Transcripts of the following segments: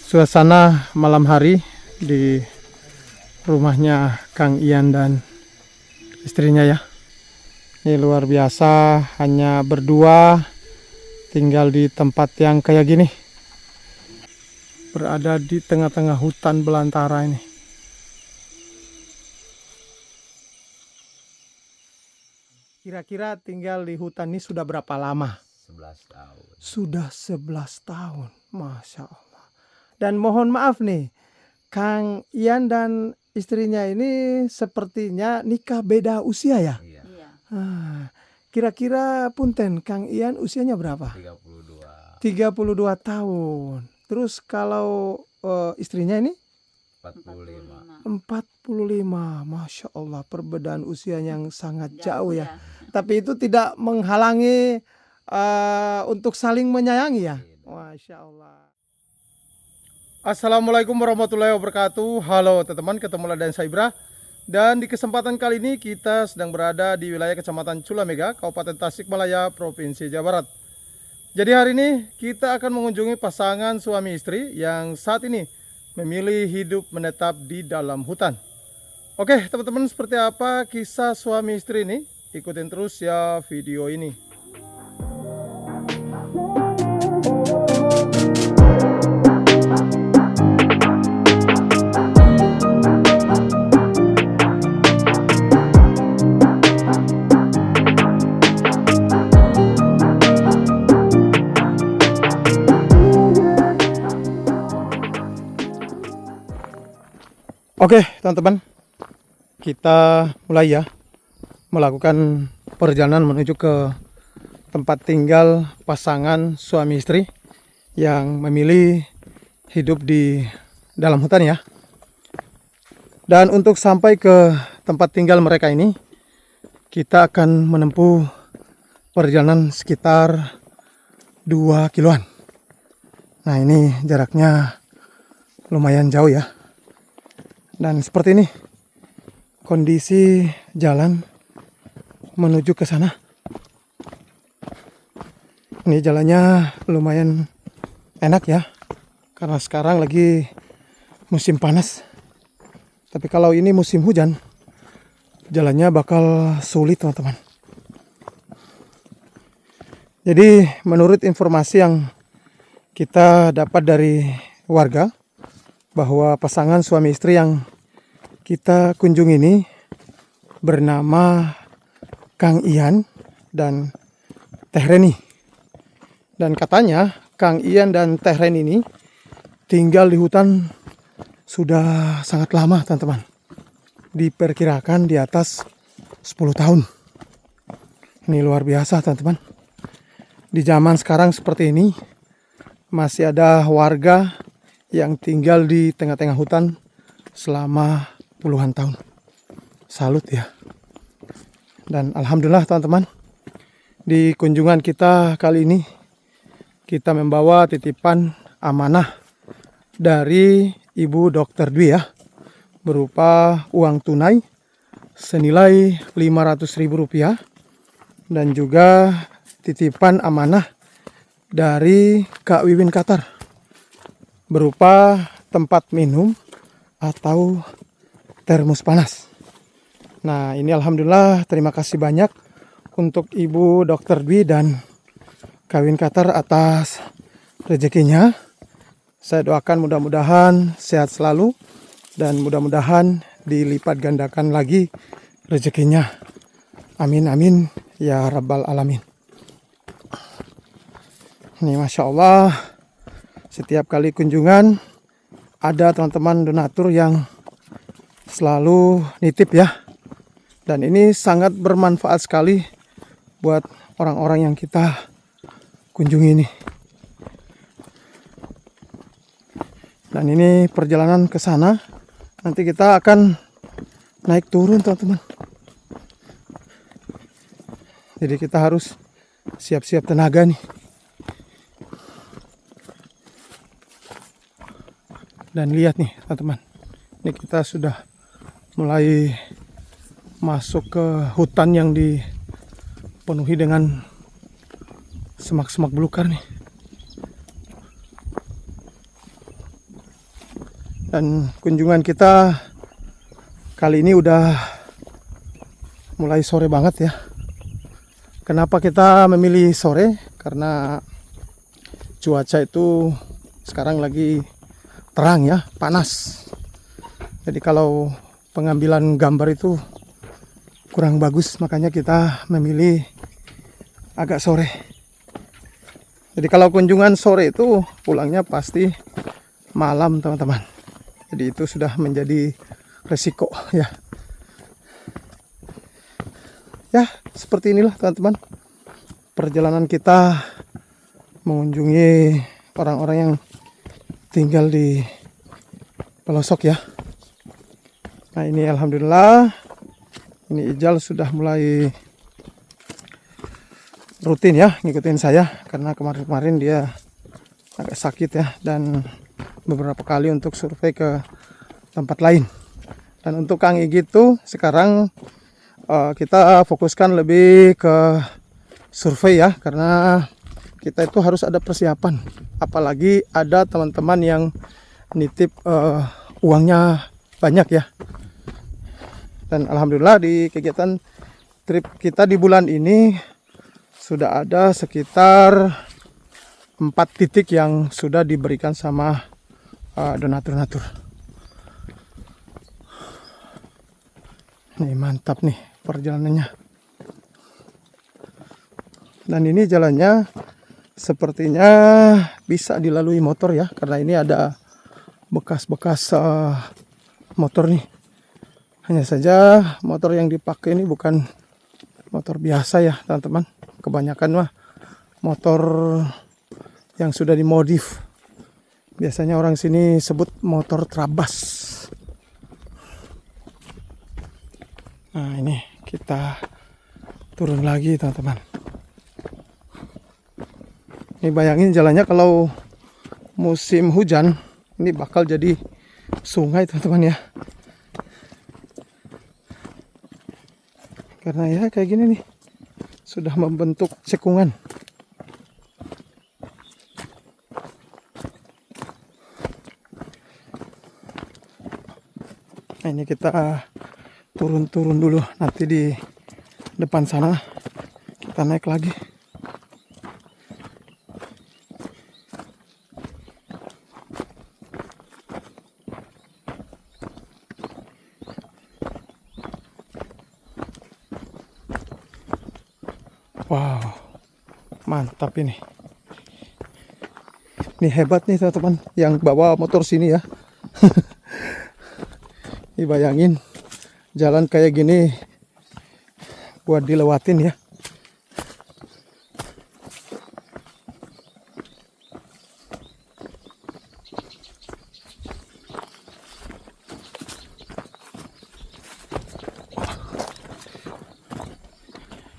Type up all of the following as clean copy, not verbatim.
Suasana malam hari di rumahnya Kang Ian dan istrinya ya. Ini luar biasa, hanya berdua tinggal di tempat yang kayak gini. Berada di tengah-tengah hutan belantara ini. Kira-kira tinggal di hutan ini sudah berapa lama? 11 tahun. Sudah 11 tahun, Masya Allah. Dan mohon maaf nih, Kang Ian dan istrinya ini sepertinya nikah beda usia ya? Iya. Kira-kira punten, Kang Ian usianya berapa? 32. 32 tahun. Terus kalau istrinya ini? 45. 45. Masya Allah, perbedaan usia yang sangat jauh ya. Tapi itu tidak menghalangi untuk saling menyayangi ya. Masya Allah. Assalamualaikum warahmatullahi wabarakatuh. Halo teman-teman, ketemu lagi dengan saya Ibra. Dan di kesempatan kali ini kita sedang berada di wilayah Kecamatan Culamega, Kabupaten Tasikmalaya, Provinsi Jawa Barat. Jadi hari ini kita akan mengunjungi pasangan suami istri yang saat ini memilih hidup menetap di dalam hutan. Oke teman-teman, seperti apa kisah suami istri ini? Ikutin terus ya video ini. Oke teman-teman, kita mulai ya melakukan perjalanan menuju ke tempat tinggal pasangan suami istri yang memilih hidup di dalam hutan ya. Dan untuk sampai ke tempat tinggal mereka ini, kita akan menempuh perjalanan sekitar 2 kiloan. Nah ini jaraknya lumayan jauh ya. Dan seperti ini kondisi jalan menuju ke sana. Ini jalannya lumayan enak ya, karena sekarang lagi musim panas. Tapi kalau ini musim hujan, jalannya bakal sulit teman-teman. Jadi menurut informasi yang kita dapat dari warga, bahwa pasangan suami istri yang kita kunjungi ini bernama Kang Ian dan Teh Reni. Dan katanya Kang Ian dan Teh Reni ini tinggal di hutan sudah sangat lama teman-teman. Diperkirakan di atas 10 tahun. Ini luar biasa teman-teman. Di zaman sekarang seperti ini masih ada warga yang tinggal di tengah-tengah hutan selama puluhan tahun. Salut ya. Dan alhamdulillah teman-teman, di kunjungan kita kali ini kita membawa titipan amanah dari Ibu Dr. Dwi ya, berupa uang tunai senilai Rp500.000 dan juga titipan amanah dari Kak Wiwin Qatar berupa tempat minum atau termos panas. Nah ini alhamdulillah, terima kasih banyak untuk Ibu Dr. Dwi dan Kawin Qatar atas rezekinya. Saya doakan mudah-mudahan sehat selalu dan mudah-mudahan dilipat gandakan lagi rezekinya. Amin amin ya rabbal alamin. Ini Masya Allah, setiap kali kunjungan ada teman-teman donatur yang selalu nitip ya. Dan ini sangat bermanfaat sekali buat orang-orang yang kita kunjungi ini. Dan ini perjalanan ke sana. Nanti kita akan naik turun teman-teman. Jadi kita harus siap-siap tenaga nih. Dan lihat nih teman-teman, ini kita sudah mulai masuk ke hutan yang dipenuhi dengan semak-semak belukar nih. Dan kunjungan kita kali ini udah mulai sore banget ya. Kenapa kita memilih sore? Karena cuaca itu sekarang lagi terang ya, panas. Jadi kalau pengambilan gambar itu kurang bagus, makanya kita memilih agak sore. Jadi kalau kunjungan sore itu pulangnya pasti malam teman-teman. Jadi itu sudah menjadi resiko ya. Ya, seperti inilah teman-teman perjalanan kita mengunjungi orang-orang yang tinggal di pelosok ya. Nah ini alhamdulillah, ini Ijal sudah mulai rutin ya ngikutin saya, karena kemarin-kemarin dia agak sakit ya, dan beberapa kali untuk survei ke tempat lain. Dan untuk Kang Igi itu sekarang kita fokuskan lebih ke survei ya, karena kita itu harus ada persiapan, apalagi ada teman-teman yang nitip uangnya banyak ya. Dan alhamdulillah di kegiatan trip kita di bulan ini sudah ada sekitar 4 titik yang sudah diberikan sama donatur-donatur. Nih mantap nih perjalanannya. Dan ini jalannya sepertinya bisa dilalui motor ya, karena ini ada bekas-bekas motor nih. Hanya saja motor yang dipakai ini bukan motor biasa ya teman-teman. Kebanyakan mah motor yang sudah dimodif. Biasanya orang sini sebut motor trabas. Nah ini kita turun lagi teman-teman. Ini bayangin jalannya kalau musim hujan, ini bakal jadi sungai teman-teman ya. Karena ya kayak gini nih, sudah membentuk cekungan. Nah ini kita turun-turun dulu, nanti di depan sana kita naik lagi. Wow, mantap ini. Ini hebat nih teman-teman yang bawa motor sini ya. Ini bayangin jalan kayak gini buat dilewatin ya.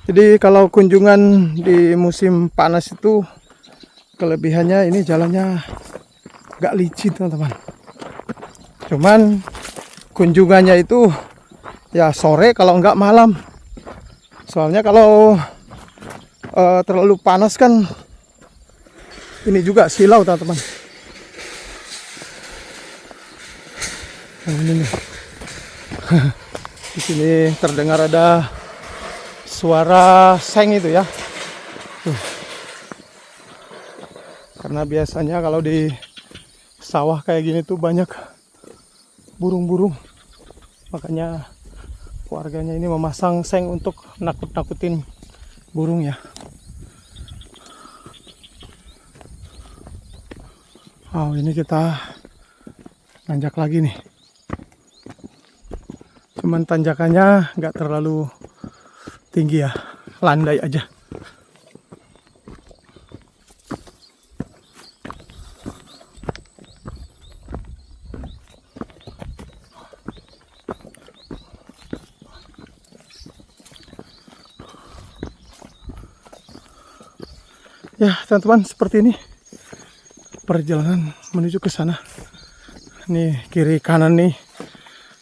Jadi kalau kunjungan di musim panas itu kelebihannya ini jalannya gak licin teman-teman. Cuman kunjungannya itu ya sore kalau enggak malam. Soalnya kalau terlalu panas kan ini juga silau teman-teman. Ini nih. Di sini terdengar ada suara seng itu ya. Karena biasanya kalau di sawah kayak gini tuh banyak burung-burung. Makanya warganya ini memasang seng untuk nakut-nakutin burung ya. Oh, ini kita nanjak lagi nih. Cuman tanjakannya nggak terlalu tinggi ya, landai aja. Ya teman-teman, seperti ini perjalanan menuju ke sana. Nih kiri kanan nih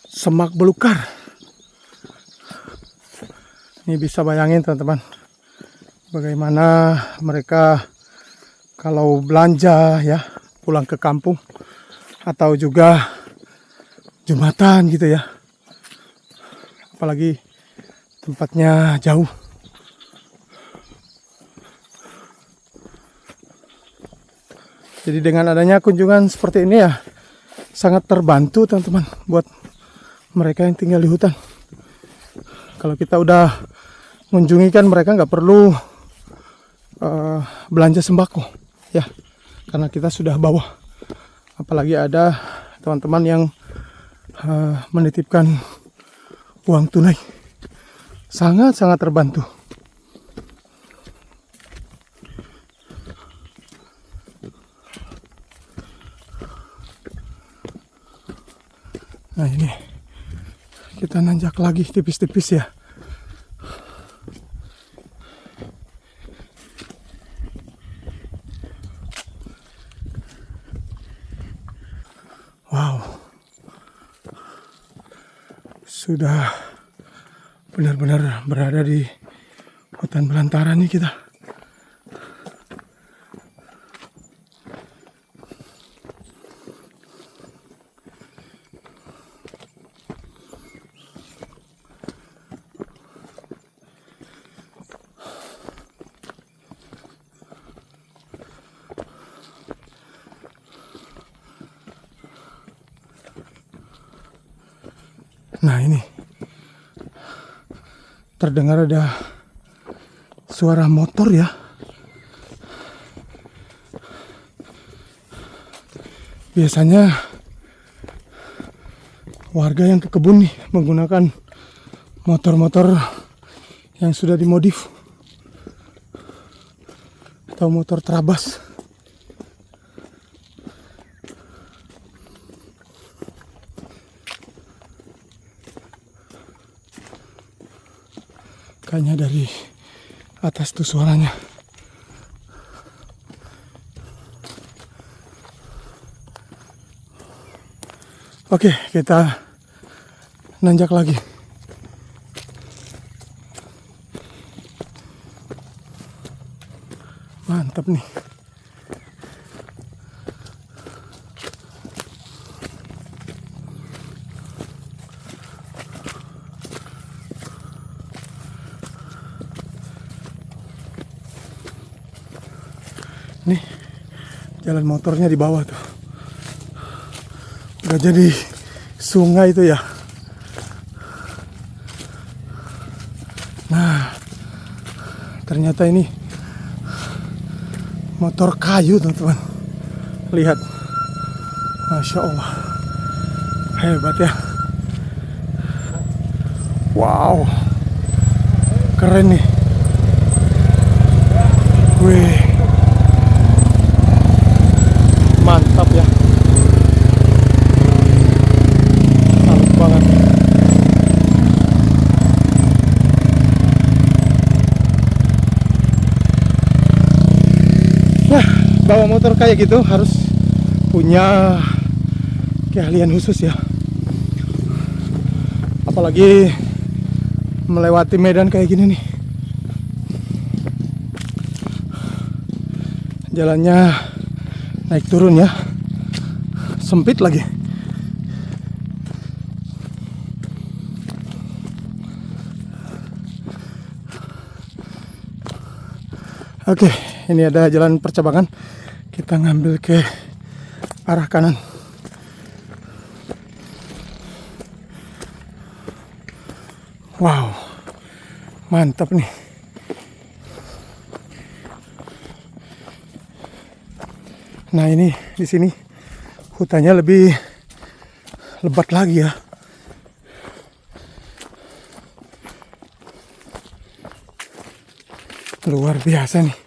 semak belukar. Ini bisa bayangin teman-teman, bagaimana mereka kalau belanja ya pulang ke kampung, atau juga jembatan gitu ya. Apalagi tempatnya jauh. Jadi dengan adanya kunjungan seperti ini ya, sangat terbantu teman-teman buat mereka yang tinggal di hutan. Kalau kita udah mengunjungi kan mereka nggak perlu belanja sembako ya, karena kita sudah bawa. Apalagi ada teman-teman yang menitipkan uang tunai, sangat-sangat terbantu. Nah ini kita nanjak lagi tipis-tipis ya. Wow, sudah benar-benar berada di hutan belantara nih kita. Nah ini terdengar ada suara motor ya. Biasanya warga yang ke kebun nih menggunakan motor-motor yang sudah dimodif atau motor terabas. Kayaknya dari atas tuh suaranya. Oke, kita nanjak lagi. Mantap nih. Nih, jalan motornya di bawah tuh. Udah jadi sungai itu ya. Nah, ternyata ini motor kayu teman-teman. Lihat, Masya Allah, hebat ya. Wow, keren nih. Wih, mantap ya. Salut banget. Nah, bawa motor kayak gitu harus punya keahlian khusus ya. Apalagi melewati medan kayak gini nih. Jalannya naik turun ya, sempit lagi. Oke, ini ada jalan percabangan. Kita ngambil ke arah kanan. Wow, mantap nih. Nah ini di sini hutannya lebih lebat lagi ya. Luar biasa nih.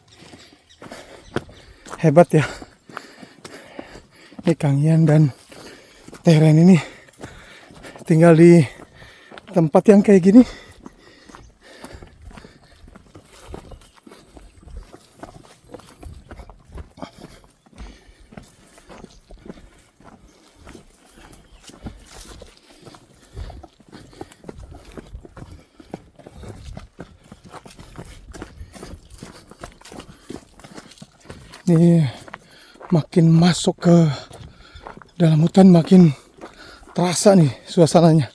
Hebat ya. Ini Kang Ian dan Teren ini tinggal di tempat yang kayak gini. Ini makin masuk ke dalam hutan makin Terasa nih suasananya.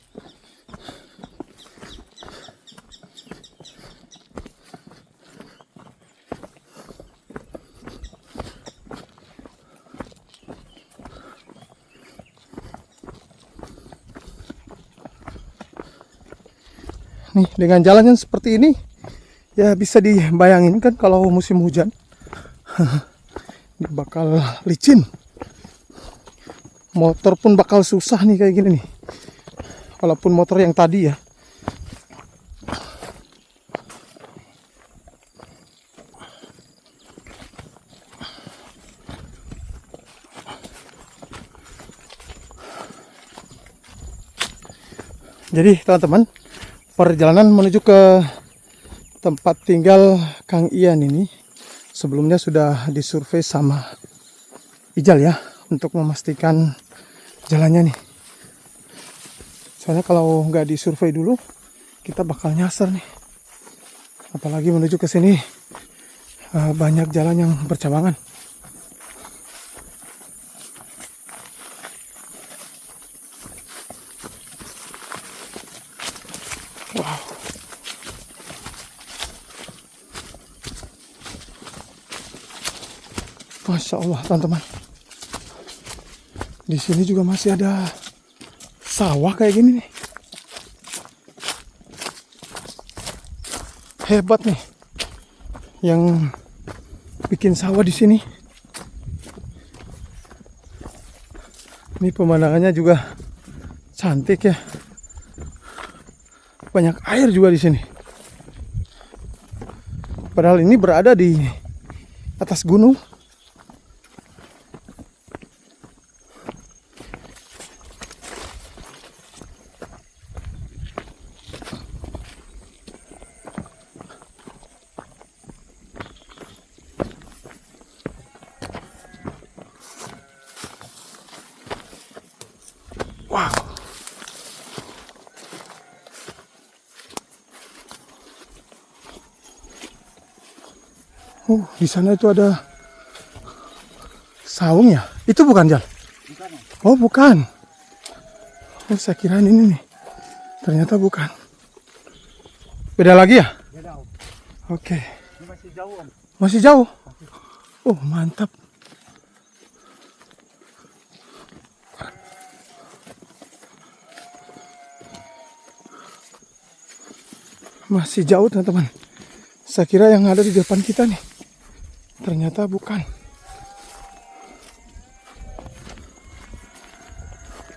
Nih dengan jalannya seperti ini, ya bisa dibayangin kan kalau musim hujan. Ini bakal licin. Motor pun bakal susah nih kayak gini nih. Walaupun motor yang tadi ya. Jadi teman-teman, perjalanan menuju ke tempat tinggal Kang Ian ini sebelumnya sudah disurvei sama Ijal ya, untuk memastikan jalannya nih. Soalnya kalau nggak disurvei dulu, kita bakal nyasar nih. Apalagi menuju ke sini banyak jalan yang bercabangan. Wow. Masya Allah teman-teman. Di sini juga masih ada sawah kayak gini nih. Hebat nih yang bikin sawah di sini. Ini pemandangannya juga cantik ya. Banyak air juga di sini. Padahal ini berada di atas gunung. Wow. Di sana itu ada saung ya? Itu bukan, Jal? Bukan. Oh, bukan. Oh, saya kirain ini nih. Ternyata bukan. Beda lagi ya? Beda. Oke. Ini masih jauh, Om. Masih jauh? Oh, mantap. Masih jauh, teman-teman. Saya kira yang ada di depan kita nih. Ternyata bukan.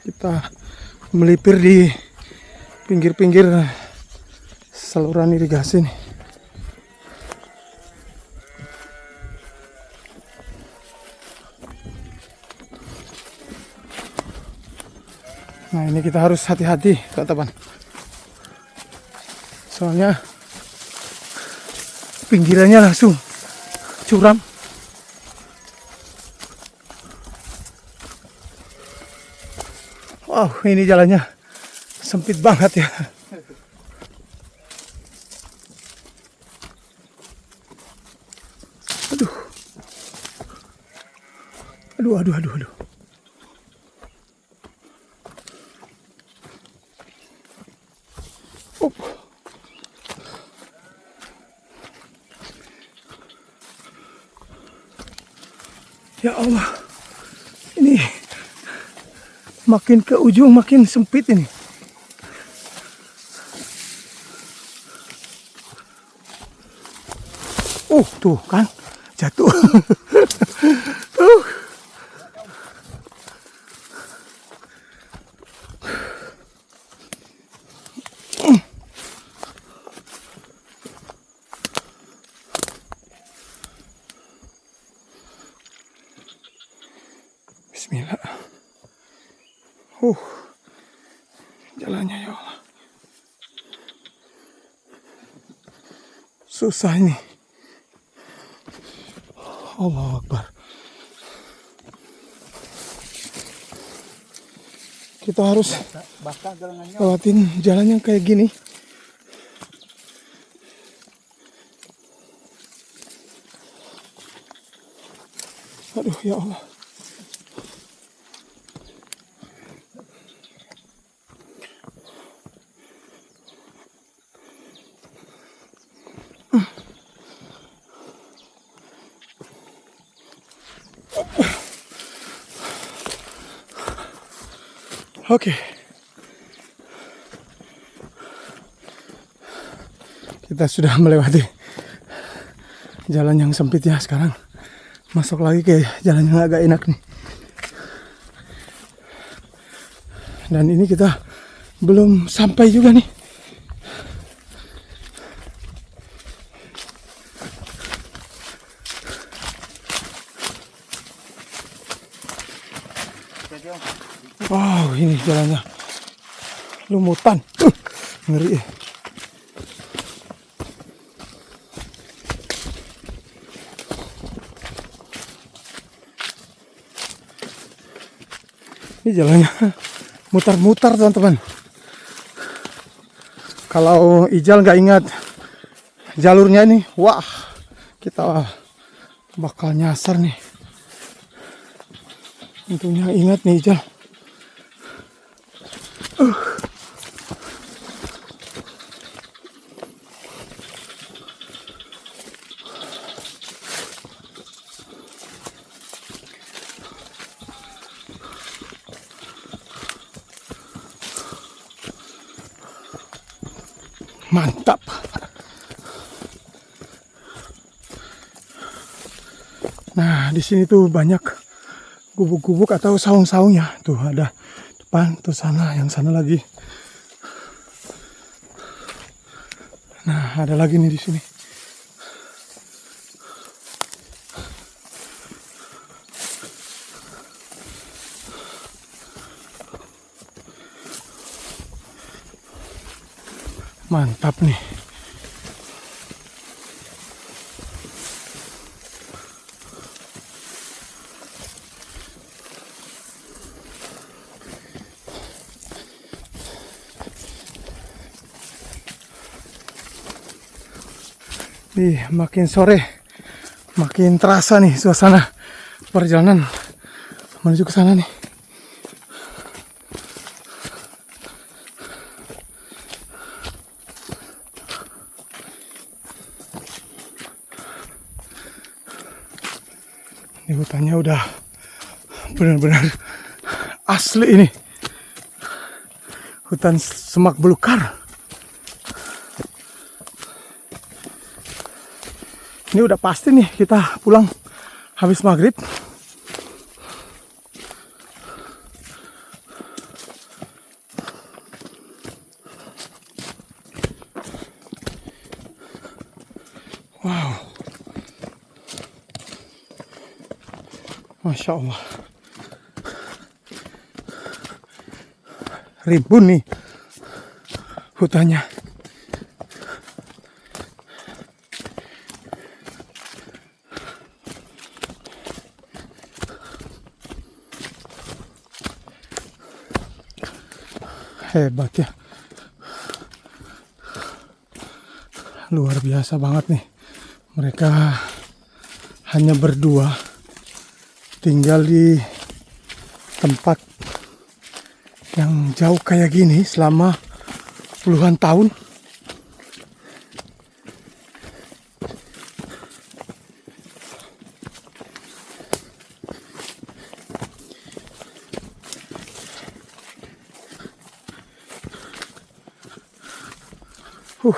Kita melipir di pinggir-pinggir saluran irigasi nih. Nah, ini kita harus hati-hati, teman-teman. Soalnya pinggirannya langsung curam. Wow, ini jalannya sempit banget ya. Aduh. Aduh. Oh. Ya Allah, ini makin ke ujung makin sempit ini. Tuh kan jatuh. Bismillah. Jalannya ya Allah. Susah ini. Allahu Akbar. Kita harus lewatin jalan yang kayak gini. Aduh ya Allah. Oke. Kita sudah melewati jalan yang sempit ya, sekarang masuk lagi ke jalan yang agak enak nih. Dan ini kita belum sampai juga nih. Wow, ini jalannya lumutan. Ngeri ya. Ini jalannya mutar-mutar teman-teman. Kalau Ijal nggak ingat jalurnya ini, wah, kita bakal nyasar nih. Untungnya ingat nih Ijal. Mantap. Nah, di sini tuh banyak gubuk-gubuk atau saung-saungnya. Tuh ada depan, tuh sana, yang sana lagi. Nah, ada lagi nih di sini. Mantap nih. Nih, makin sore makin terasa nih suasana perjalanan menuju ke sana nih. Ini hutannya udah benar-benar asli ini. Hutan semak belukar. Ini udah pasti nih kita pulang habis maghrib. Wow. Masya Allah. Rimbun nih hutannya. Hebat ya. Luar biasa banget nih. Mereka hanya berdua tinggal di tempat yang jauh kayak gini selama puluhan tahun.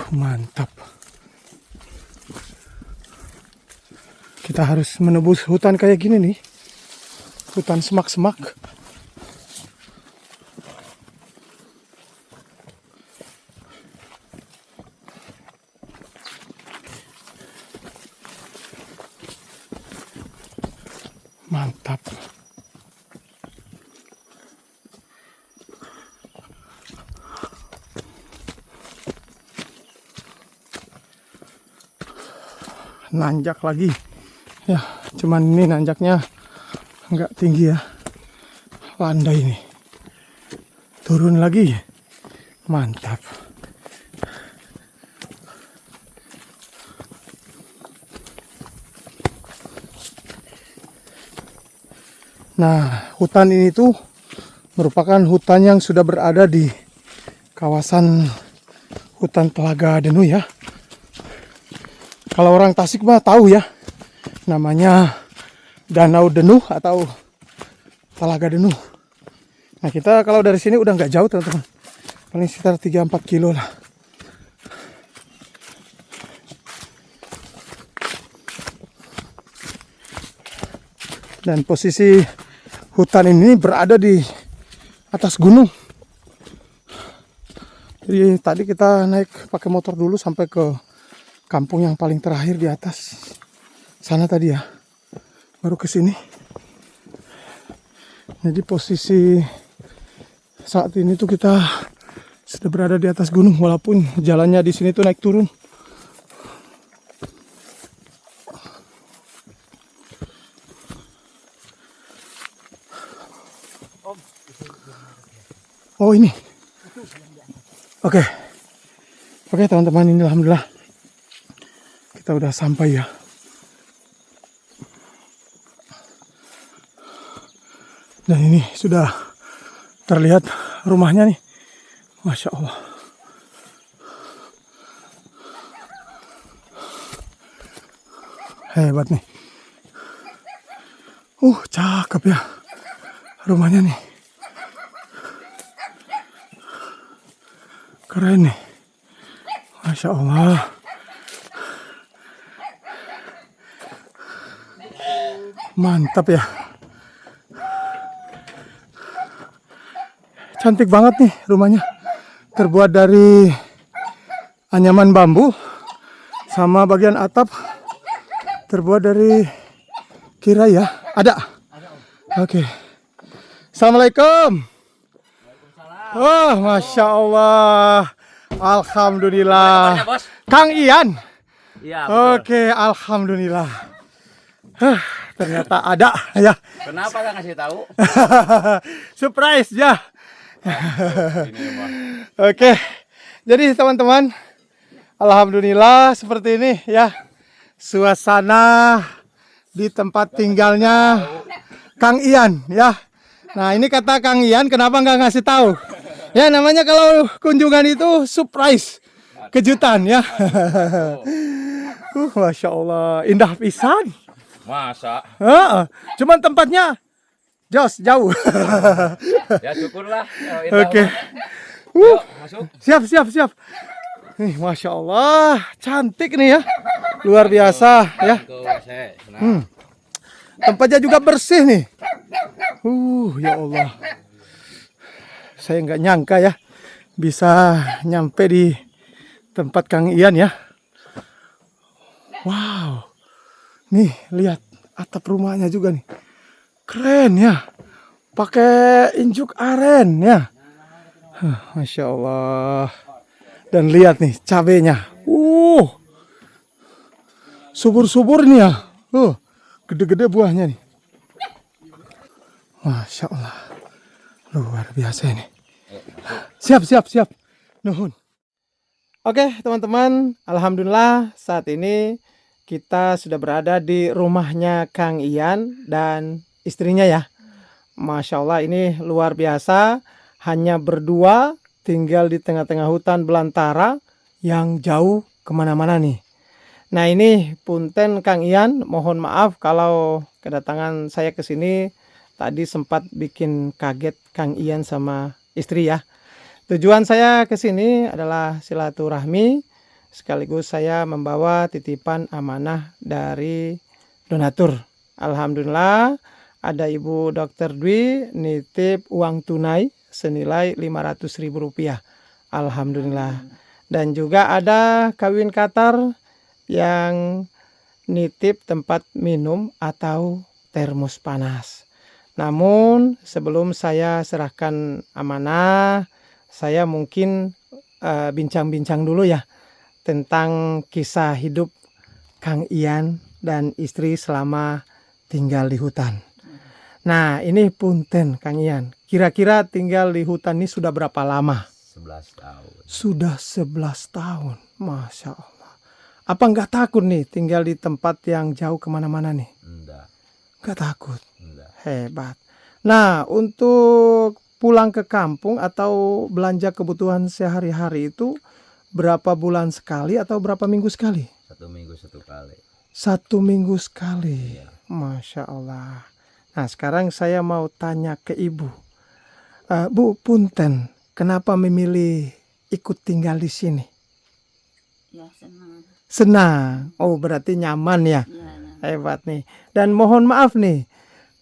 Mantap. Kita harus menebus hutan kayak gini nih. Hutan semak-semak. Mantap. Nanjak lagi ya, cuman ini nanjaknya nggak tinggi ya, landai nih, turun lagi, mantap. Nah, hutan ini tuh merupakan hutan yang sudah berada di kawasan hutan Telaga Denu ya. Kalau orang Tasik mah tahu ya, namanya Danau Denuh atau Talaga Denuh. Nah kita kalau dari sini udah nggak jauh teman-teman, paling sekitar 3-4 kilo lah. Dan posisi hutan ini berada di atas gunung. Jadi tadi kita naik pakai motor dulu sampai ke kampung yang paling terakhir di atas sana tadi ya, baru ke sini. Jadi posisi saat ini tuh kita sudah berada di atas gunung, walaupun jalannya di sini tuh naik turun. Oh ini. Oke. Oke teman-teman, ini alhamdulillah kita udah sampai ya. Dan ini sudah terlihat rumahnya nih. Masya Allah. Hebat nih. Cakep ya rumahnya nih. Keren nih. Masya Allah. Mantap ya. Cantik banget nih rumahnya. Terbuat dari anyaman bambu, sama bagian atap terbuat dari kirai ya. Ada? Oke. Assalamualaikum. Wah, Masya Allah. Alhamdulillah. Kang Ian. Iya, betul. Oke, alhamdulillah. Ternyata ada ya. Kenapa nggak ngasih tahu? Surprise ya. Ini mah. Oke, jadi teman-teman, alhamdulillah seperti ini ya suasana di tempat tinggalnya Kang Ian ya. Nah ini kata Kang Ian, kenapa nggak ngasih tahu? Ya namanya kalau kunjungan itu surprise, kejutan ya. Masya Allah, indah pisan. Masa? Cuman tempatnya jauh. Ya syukurlah. Oke. Masuk. Siap. Nih, Masya Allah, cantik nih ya, luar biasa ya. Tempatnya juga bersih nih. Ya Allah. Saya nggak nyangka ya bisa nyampe di tempat Kang Ian ya. Wow. Nih, lihat atap rumahnya juga nih. Keren ya. Pakai injuk aren ya. Masya Allah. Dan lihat nih cabenya. Subur-subur nih ya. Gede-gede buahnya nih. Masya Allah. Luar biasa ini. Siap. Nuhun. Oke teman-teman, alhamdulillah saat ini kita sudah berada di rumahnya Kang Ian dan istrinya ya. Masya Allah ini luar biasa. Hanya berdua, tinggal di tengah-tengah hutan belantara yang jauh kemana-mana nih. Nah ini punten Kang Ian, mohon maaf kalau kedatangan saya ke sini tadi sempat bikin kaget Kang Ian sama istri ya. Tujuan saya ke sini adalah silaturahmi, sekaligus saya membawa titipan amanah dari donatur. Alhamdulillah ada Ibu Dr. Dwi nitip uang tunai senilai Rp500.000. Alhamdulillah. Dan juga ada Kawin Qatar yang nitip tempat minum atau termos panas. Namun sebelum saya serahkan amanah, saya mungkin bincang-bincang dulu ya tentang kisah hidup Kang Ian dan istri selama tinggal di hutan. Nah ini punten Kang Ian, kira-kira tinggal di hutan ini sudah berapa lama? 11 tahun. Sudah 11 tahun, Masya Allah. Apa nggak takut nih tinggal di tempat yang jauh kemana-mana nih? Enggak. Nggak takut? Enggak. Hebat. Nah untuk pulang ke kampung atau belanja kebutuhan sehari-hari itu berapa bulan sekali atau berapa minggu sekali? 1 minggu 1 kali. 1 minggu sekali. Iya. Masya Allah. Nah, sekarang saya mau tanya ke Ibu. Bu, punten, kenapa memilih ikut tinggal di sini? Ya senang. Senang. Oh, berarti nyaman ya. Ya, Hebat nih. Dan mohon maaf nih,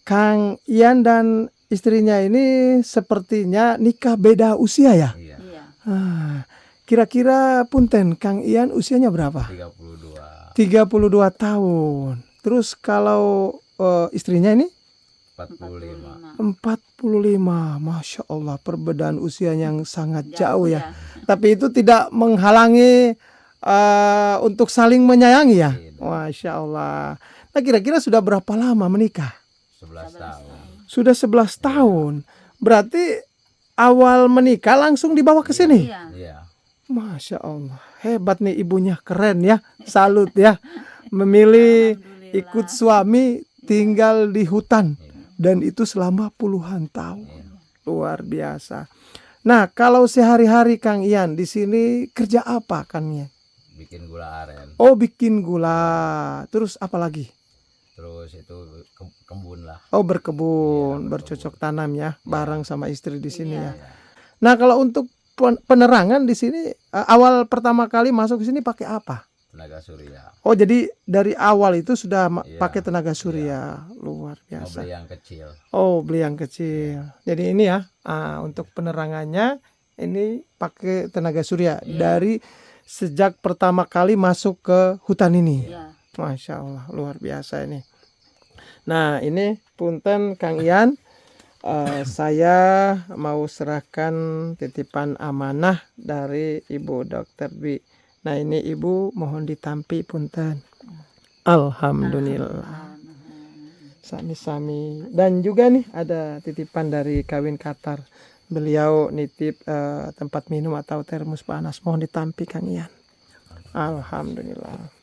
Kang Ian dan istrinya ini sepertinya nikah beda usia ya? Iya. iya. Kira-kira punten, Kang Ian usianya berapa? 32. 32 tahun. Terus kalau istrinya ini? 45. 45. Masya Allah, perbedaan usia yang sangat jauh ya. Tapi itu tidak menghalangi untuk saling menyayangi ya. Tidak. Masya Allah. Nah, kira-kira sudah berapa lama menikah? 11 tahun. Sudah 11 tahun. Berarti awal menikah langsung dibawa ke sini? Iya. Iya. Masya Allah. Hebat nih ibunya, keren ya. Salut ya. Memilih ikut suami tinggal di hutan. Dan itu selama puluhan tahun. Luar biasa. Nah, kalau sehari-hari Kang Ian di sini kerja apa Kang Ian? Bikin gula aren. Oh, bikin gula. Terus apa lagi? Terus itu kebun lah. Oh, berkebun, Iya, bercocok tanam ya, bareng sama istri di sini ya. Iya. Nah, kalau untuk penerangan di sini awal pertama kali masuk ke sini pakai apa? Tenaga surya. Oh, jadi dari awal itu sudah Iya. pakai tenaga surya. Luar Mau biasa. beli yang kecil. Oh, beli yang kecil. Jadi ini ya, untuk penerangannya ini pakai tenaga surya dari sejak pertama kali masuk ke hutan ini. Iya. Masya Allah, luar biasa ini. Nah, ini punten Kang Ian, saya mau serahkan titipan amanah dari Ibu Dokter Dwi. Nah, ini Ibu mohon ditampi punten. Alhamdulillah. Sami-sami. Dan juga nih ada titipan dari Kawin Qatar. Beliau nitip tempat minum atau termos panas. Mohon ditampi Kang Ian. Alhamdulillah.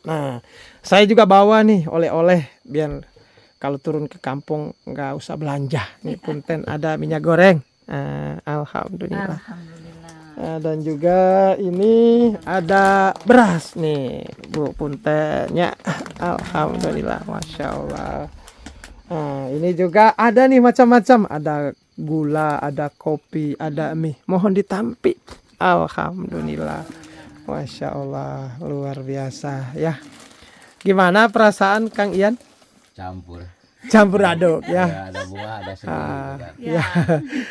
Nah, saya juga bawa nih oleh-oleh biar kalau turun ke kampung nggak usah belanja. Nih punten ada minyak goreng. Alhamdulillah. Alhamdulillah. Dan juga ini ada beras nih Bu puntennya. Alhamdulillah, Masya Allah. Nah, ini juga ada nih macam-macam. Ada gula, ada kopi, ada mie. Mohon ditampi. Alhamdulillah. Masya Allah, luar biasa ya. Gimana perasaan Kang Ian? Campur. Campur aduk ya. Ya, ada bunga, ada sedih gitu kan. Ya,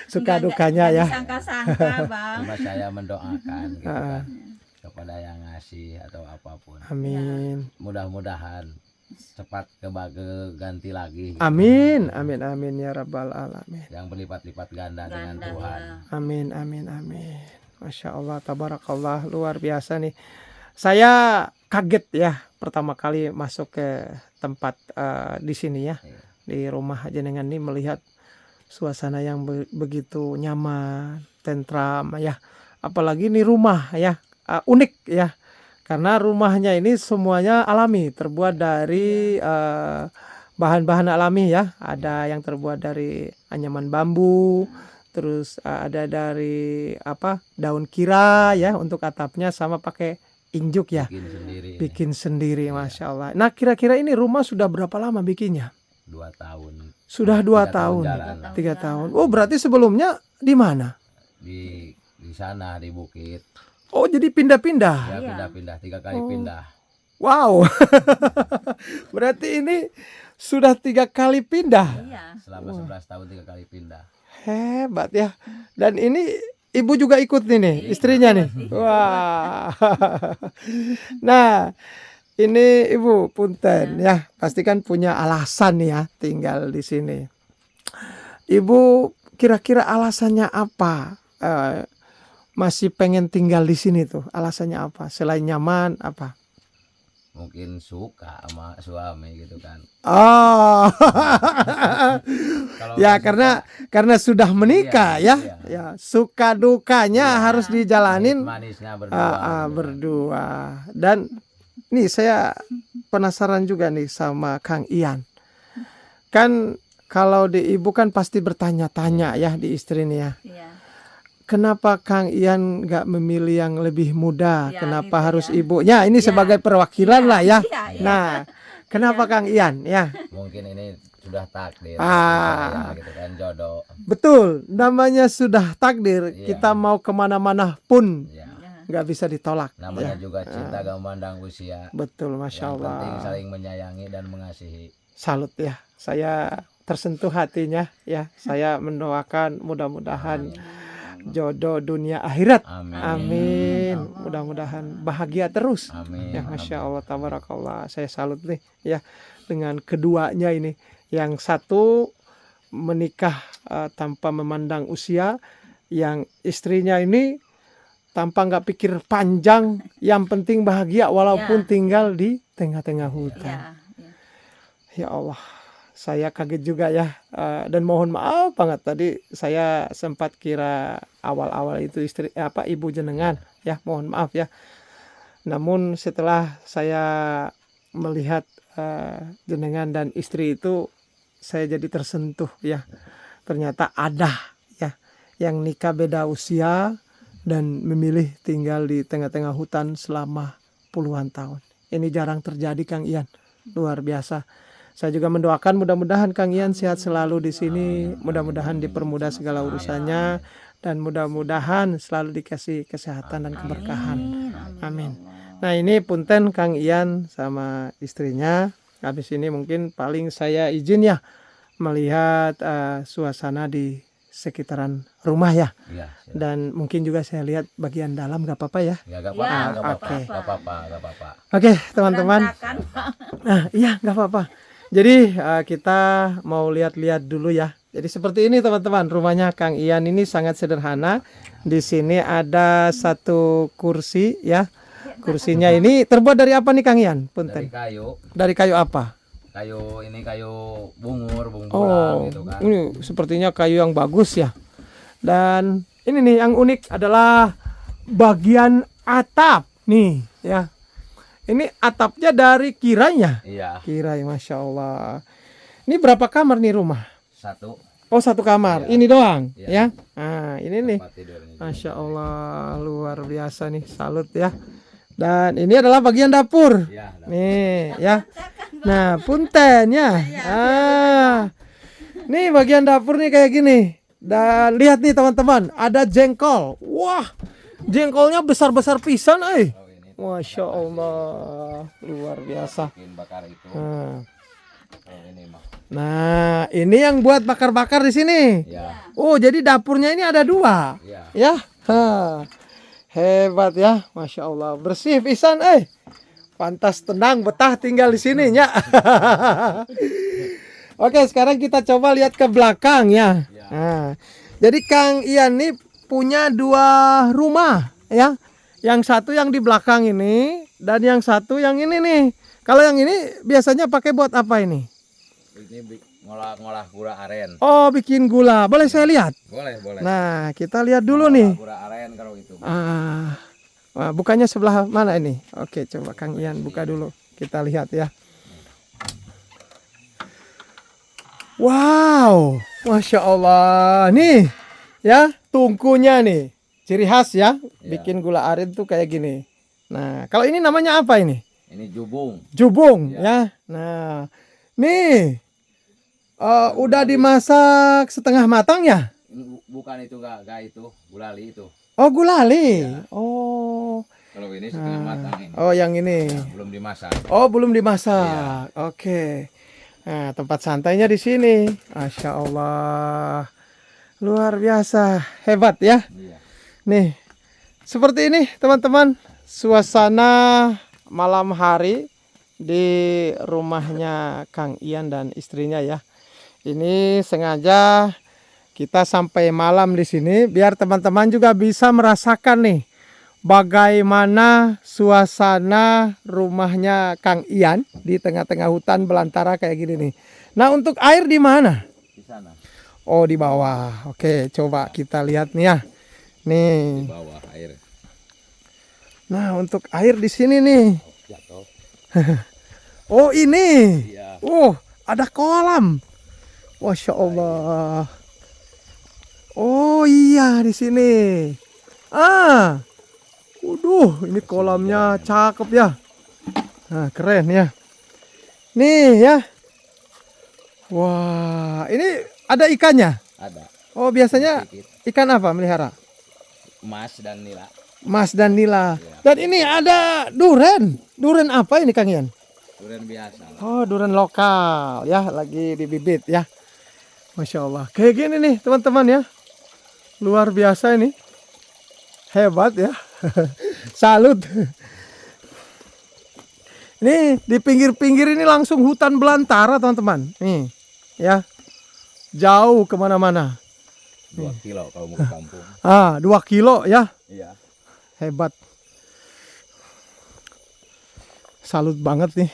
suka dukanya ya. Sangka-sangka Bang. Cuma saya mendoakan gitu kan kepada yang ngasih atau apapun. Amin. Mudah-mudahan cepat ganti lagi. Amin, amin, amin ya Rabbal Alamin. Yang berlipat-lipat ganda dengan Tuhan. Amin, amin, amin. Masya Allah, tabarakallah, luar biasa nih. Saya kaget ya pertama kali masuk ke tempat di sini ya, di rumah jenengan ini melihat suasana yang begitu nyaman, tentram ya. Apalagi ini rumah ya, unik ya. Karena rumahnya ini semuanya alami, terbuat dari bahan-bahan alami ya. Ada yang terbuat dari anyaman bambu, terus ada dari daun kira ya untuk atapnya, sama pakai injuk ya. Bikin sendiri. Bikin sendiri, Masya Allah. Nah, kira-kira ini rumah sudah berapa lama bikinnya? 2 tahun. Sudah 2 tahun. Jalan lah. 3 tahun. Oh, berarti sebelumnya di mana? Di sana di bukit. Oh, jadi pindah-pindah. Ya Iya. pindah-pindah 3 kali pindah. Wow. Berarti ini sudah 3 kali pindah. Iya. Selama 11 tahun 3 kali pindah. Hebat ya. Dan ini ibu juga ikut nih, istrinya nih. Wah. Nah, ini ibu punten ya, pastikan punya alasan nih ya tinggal di sini. Ibu kira-kira alasannya apa? Masih pengen tinggal di sini tuh? Alasannya apa? Selain nyaman apa? Mungkin suka sama suami gitu kan. Oh. Kalau Ya nggak karena sudah menikah Iya, ya. iya. Ya, suka dukanya harus dijalanin manisnya berdua. berdua. Dan nih saya penasaran juga nih sama Kang Ian. Kan kalau di ibu kan pasti bertanya-tanya ya di istri nih ya. Iya. Kenapa Kang Ian nggak memilih yang lebih muda? Ya, Kenapa gitu harus ya. ibunya? Ini Ya. sebagai perwakilan Iya, lah ya. iya, iya. Nah, Kenapa Kang Ian? Ya, Mungkin ini sudah takdir. Ah. Ya, gitu kan jodoh. betul. Namanya sudah takdir. Iya. Kita mau kemana-mana pun Ya. Ya. nggak bisa ditolak. Namanya Ya. juga cinta gak memandang usia. Betul, masya Yang penting Allah. saling menyayangi dan mengasihi. Salut ya. Saya tersentuh hatinya ya. Saya mendoakan mudah-mudahan jodoh dunia akhirat. Amin. Amin. Mudah-mudahan bahagia terus. Amin. Ya, masya Allah, tabarakallah. Saya salut nih ya dengan keduanya ini. Yang satu menikah tanpa memandang usia, yang istrinya ini tanpa nggak pikir panjang, yang penting bahagia walaupun Ya. tinggal di tengah-tengah Ya. hutan. Ya. Ya Allah, saya kaget juga ya, dan mohon maaf banget tadi saya sempat kira awal-awal itu ibu jenengan ya, mohon maaf ya. Namun setelah saya melihat jenengan dan istri itu, saya jadi tersentuh ya. Ternyata ada ya yang nikah beda usia dan memilih tinggal di tengah-tengah hutan selama puluhan tahun. Ini jarang terjadi Kang Ian, luar biasa. Saya juga mendoakan mudah-mudahan Kang Ian sehat selalu di sini, mudah-mudahan dipermudah segala urusannya, dan mudah-mudahan selalu dikasih kesehatan dan keberkahan. Amin. Nah ini punten Kang Ian sama istrinya. Habis ini mungkin paling saya izin ya melihat suasana di sekitaran rumah ya. Iya. Dan mungkin juga saya lihat bagian dalam, gak apa-apa ya. Ya gak Ya, apa-apa, gak apa-apa, oke. gak apa-apa, gak apa-apa. Oke teman-teman. Berantakan, Bang. Nah iya gak apa-apa. Jadi kita mau lihat-lihat dulu ya. Jadi seperti ini teman-teman, rumahnya Kang Ian ini sangat sederhana. Di sini ada satu kursi ya. Kursinya ini terbuat dari apa nih Kang Ian? Dari Punten. kayu, Dari kayu apa? kayu bungur Oh, bulan gitu kan. ini sepertinya kayu yang bagus ya. Dan ini nih yang unik adalah bagian atap nih ya. Ini atapnya dari kiranya. Iya, Kirai, masya Allah. Ini berapa kamar nih rumah? satu Oh, satu kamar. Iya. Ini doang Iya. ya. Nah ini nih. tempat tidurnya. Masya Allah, luar biasa nih, salut ya. Dan ini adalah bagian dapur. Iya, Nih ya. Nah punten ya. Nih bagian dapur nih kayak gini. Dan lihat nih teman-teman, ada jengkol. Wah, jengkolnya besar-besar pisan oh, ini Masya Allah, luar biasa. bikin bakar itu. Nah, Oh, ini mah. nah, ini yang buat bakar-bakar di sini. Iya, Oh, jadi dapurnya ini ada dua. iya. Ya, hebat ya, masya Allah, bersih pisan, pantas tenang betah tinggal di sininya. Oke, sekarang kita coba lihat ke belakang ya. Nah, jadi Kang Ian nih punya dua rumah ya, yang satu yang di belakang ini dan yang satu yang ini nih. Kalau yang ini biasanya pakai buat apa ini? Ini ngolah gula aren. Oh, bikin gula, boleh saya lihat? Boleh. Nah, kita lihat dulu nih. Gula aren kalau itu. Bukannya sebelah mana ini? Oke, coba Kang Ian buka dulu. Kita lihat ya. Wow, masya Allah. Nih, ya tungkunya nih, ciri khas ya. Bikin gula aren tuh kayak gini. Nah, kalau ini namanya apa ini? Ini jubung. Jubung ya. Nah, nih udah dimasak setengah matang ya? Bukan itu gak itu, gulali itu. Oh, gulali. Oh. Kalau ini setengah matang ini. Oh, yang ini. Belum dimasak. Oh, belum dimasak. Oke. Nah, tempat santainya di sini. Masya Allah. Luar biasa. Hebat ya. Iya. Nih. Seperti ini, teman-teman. Suasana malam hari di rumahnya Kang Ian dan istrinya ya. Ini sengaja kita sampai malam di sini biar teman-teman juga bisa merasakan nih bagaimana suasana rumahnya Kang Ian di tengah-tengah hutan belantara kayak gini nih. Nah, untuk air di mana? Di sana. Oh, di bawah. Oke, coba kita lihat nih ya. Nih. Di bawah air. Nah, untuk air di sini nih. Jatuh. Oh, ini. Iya. Oh, ada kolam. Masya Allah. Oh iya, di sini. Waduh, ini kolamnya cakep ya. Nah, keren ya. Nih ya. Wah, ini ada ikannya. Ada Oh, biasanya sedikit. ikan apa melihara? Emas dan nila. Mas dan nila. Iya. Dan ini ada duren. Duren apa ini Kang Ian? Durian biasa. Oh, duren lokal ya, lagi dibibit ya. Masya Allah. Kayak gini nih teman-teman ya. Luar biasa ini. Hebat ya. Salut. Ini di pinggir-pinggir ini langsung hutan belantara teman-teman. Nih ya. Jauh kemana-mana. 2 kilo kalau mau ke kampung. 2 kilo ya. Iya. Hebat. Salut banget nih.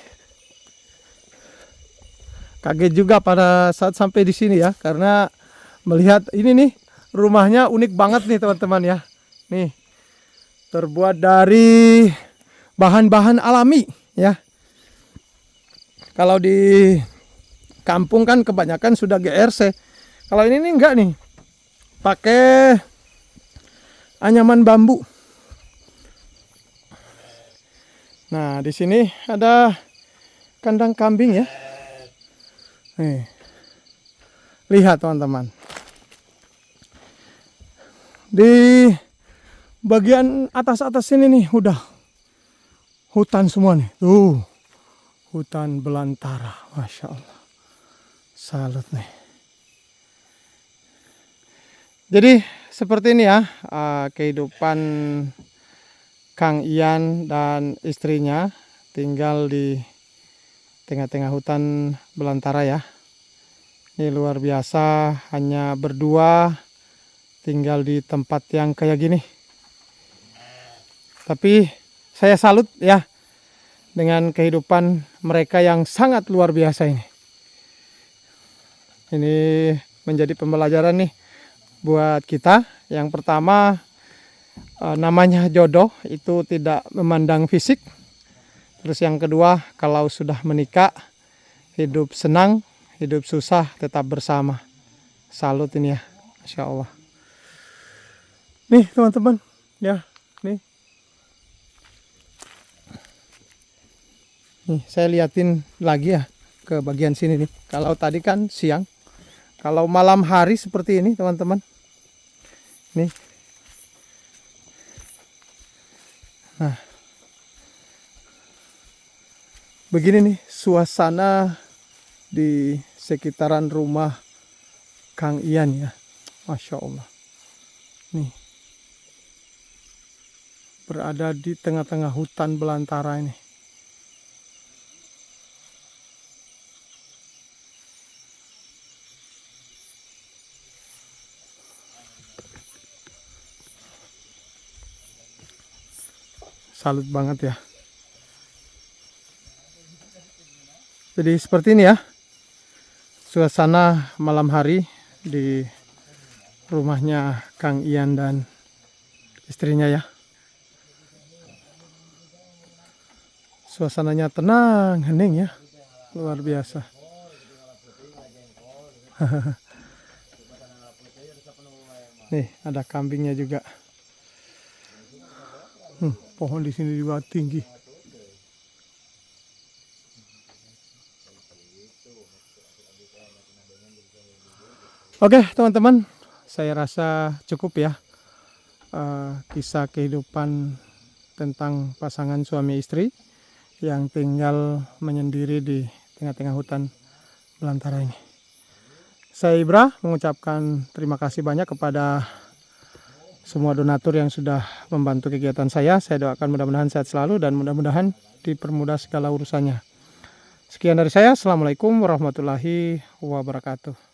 Kaget juga pada saat sampai di sini ya, karena melihat ini nih, rumahnya unik banget nih teman-teman ya. Nih, terbuat dari bahan-bahan alami ya. Kalau di kampung kan kebanyakan sudah GRC. Kalau ini nih enggak nih, pakai anyaman bambu. Nah, di sini ada kandang kambing ya. Nih. Lihat teman-teman. Di bagian atas-atas ini nih udah hutan semua nih. Tuh. Hutan belantara. Masya Allah. Salut nih. Jadi seperti ini ya kehidupan Kang Ian dan istrinya tinggal di tengah-tengah hutan belantara ya. Ini luar biasa, hanya berdua tinggal di tempat yang kayak gini. Tapi saya salut ya dengan kehidupan mereka yang sangat luar biasa ini. Ini menjadi pembelajaran nih buat kita. Yang pertama, namanya jodoh itu tidak memandang fisik. Terus yang kedua, kalau sudah menikah, hidup senang, hidup susah, tetap bersama. Salut ini ya, Masya Allah. Nih teman-teman, ya, nih. Nih, saya liatin lagi ya ke bagian sini nih. Kalau tadi kan siang, kalau malam hari seperti ini teman-teman. Nih. Nah. Begini nih suasana di sekitaran rumah Kang Ian ya. Masya Allah. Nih. Berada di tengah-tengah hutan belantara ini. Salut banget ya. Jadi seperti ini ya suasana malam hari di rumahnya Kang Ian dan istrinya ya. Suasananya tenang, hening ya, luar biasa. Nih ada kambingnya juga. Pohon di sini juga tinggi. Oke teman-teman, saya rasa cukup ya kisah kehidupan tentang pasangan suami istri yang tinggal menyendiri di tengah-tengah hutan belantara ini. Saya Ibra mengucapkan terima kasih banyak kepada semua donatur yang sudah membantu kegiatan saya. Saya doakan mudah-mudahan sehat selalu dan mudah-mudahan dipermudah segala urusannya. Sekian dari saya. Assalamualaikum warahmatullahi wabarakatuh.